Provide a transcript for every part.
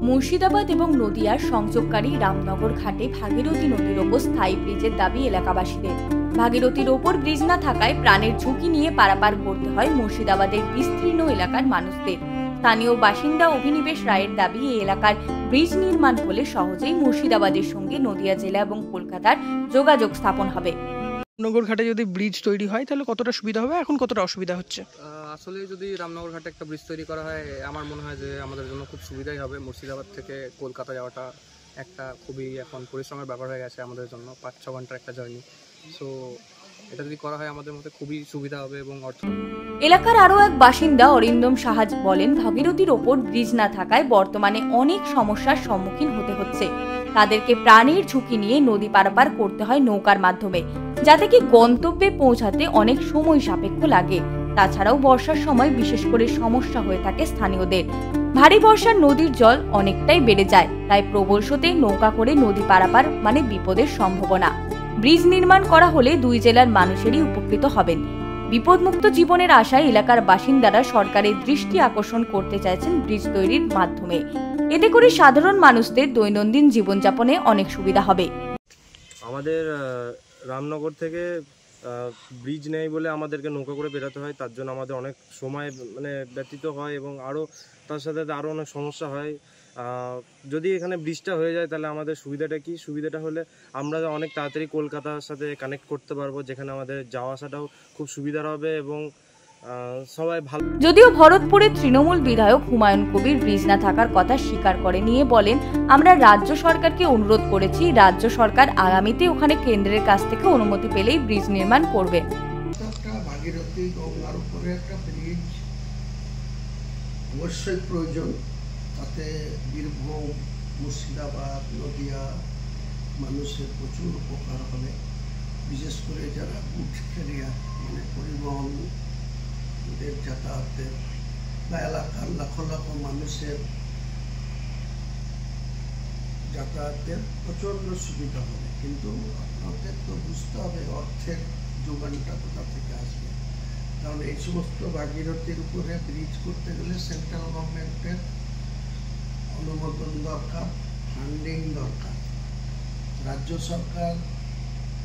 মুর্শিদাবাদ এবং নদিয়ার সংযোগকারী রামনগর ঘাটে ভাগীরথী নদীর ওপর স্থায়ী ব্রিজের দাবি এলাকাবাসীদের। ভাগীরথীর ওপর ব্রিজ না থাকায় প্রাণের ঝুঁকি নিয়ে পারাপার করতে হয় মুর্শিদাবাদের বিস্তীর্ণ এলাকার মানুষদের। স্থানীয় বাসিন্দা অভিনিবেশ রায়ের দাবি, এই এলাকার ব্রিজ নির্মাণ হলে সহজেই মুর্শিদাবাদের সঙ্গে নদিয়া জেলা এবং কলকাতার যোগাযোগ স্থাপন হবে। রামনগর ঘাটে যদি ব্রিজ তৈরি হয় তাহলে কতটা সুবিধা হবে, এখন কতটা অসুবিধা হচ্ছে? আসলে যদি রামনগর ঘাটে একটা ব্রিজ তৈরি করা হয়, আমার মনে হয় যে আমাদের জন্য খুব সুবিধাই হবে। মুর্শিদাবাদ থেকে কলকাতা যাওয়াটা একটা খুবই এখন পরিশ্রমের ব্যাপার হয়ে গেছে আমাদের জন্য, 5-6 ঘন্টার একটা জার্নি। সো এটা যদি করা হয় আমাদের মধ্যে খুবই সুবিধা হবে এবং অর্থ। এলাকার আরও এক বাসিন্দা অরিন্দম সাহাজ বলেন, ভাগীরথীর ওপর ব্রিজ না থাকায় বর্তমানে অনেক সমস্যার সম্মুখীন হতে হচ্ছে। তাদেরকে প্রাণের ঝুঁকি নিয়ে নদী পারাপার করতে হয় নৌকার মাধ্যমে, যাতে কি গন্তব্যে পৌঁছাতে অনেক সময় সাপেক্ষ লাগে। তাছাড়াও বর্ষার সময় বিশেষ করে সমস্যা হয়ে থাকে স্থানীয়দের। ভারী বর্ষার নদীর জল অনেকটাই বেড়ে যায়, তাই প্রবল স্রোতে নৌকা করে নদী পারাপার মানে বিপদের সম্ভাবনা। ব্রিজ নির্মাণ করা হলে দুই জেলার মানুষেরই উপকৃত হবেন। বিপদমুক্ত জীবনের আশায় এলাকার বাসিন্দারা সরকারের দৃষ্টি আকর্ষণ করতে চাইছেন ব্রিজ তৈরির মাধ্যমে। এতে করে সাধারণ মানুষদের দৈনন্দিন জীবনযাপনে অনেক সুবিধা হবে। আমাদের রামনগর থেকে ব্রিজ নেই বলে আমাদেরকে নৌকা করে বেরোতে হয়, তার জন্য আমাদের অনেক সময় ব্যতীত হয় এবং আরও তার সাথে আরও অনেক সমস্যা হয়। যদি এখানে ব্রিজটা হয়ে যায় তাহলে আমাদের সুবিধাটা কি? সুবিধাটা হলে আমরা অনেক তাড়াতাড়ি কলকাতার সাথে কানেক্ট করতে পারবো, যেখানে আমাদের যাওয়া আসাটাও খুব সুবিধার হবে এবং সবাই ভালো। যদিও ভরতপুরের তৃণমূল বিধায়ক হুমায়ুন কবির ব্রিজ না থাকার কথা স্বীকার করে নিয়ে বলেন, আমরা রাজ্য সরকারকে অনুরোধ করেছি, রাজ্য সরকার আগামীতে ওখানে কেন্দ্রের কাছ থেকে অনুমতি পেলেই ব্রিজ নির্মাণ করবে। ভাগীরথী গঙ্গার উপরে একটা ব্রিজ অবশ্যই প্রয়োজন, তাতে বীরভূম, মুর্শিদাবাদ, নদিয়া মানুষের প্রচুর উপকার হবে। বিশেষ করে যারা গুড এরিয়া পরিবহন যাতায়াতের বা এলাকার লাখ লাখ মানুষের যাতায়াতের প্রচণ্ড সুবিধা হবে। কিন্তু আপনাদের তো বুঝতে হবে অর্থের যোগানটা কোথা থেকে আসবে, কারণ এই সমস্ত ভাগীরথীর উপরে ব্রিজ করতে গেলে সেন্ট্রাল গভর্নমেন্টের অনুমোদন দরকার, ফান্ডিং দরকার। রাজ্য সরকার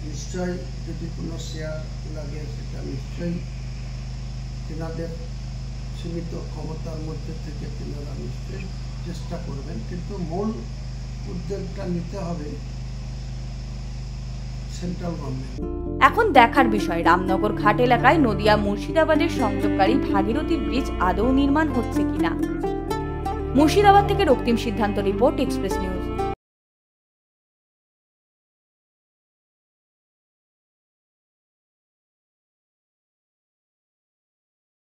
নিশ্চয়ই যদি কোনো শেয়ার লাগে সেটা নিশ্চয়ই তেনাদের সীমিত ক্ষমতার মধ্যে থেকে তেনারা নিশ্চয়ই চেষ্টা করবেন, কিন্তু মূল উদ্যোগটা নিতে হবে সেন্ট্রাল গভর্নমেন্ট। এখন দেখার বিষয়, রামনগর ঘাট এলাকায় নদিয়া মুর্শিদাবাদের সংযোগকারী ভাগীরথী ব্রিজ আদৌ নির্মাণ হচ্ছে কিনা। মুর্শিদাবাদ থেকে রক্তিম সিদ্ধান্ত রিপোর্ট, এক্সপ্রেস নিউজ।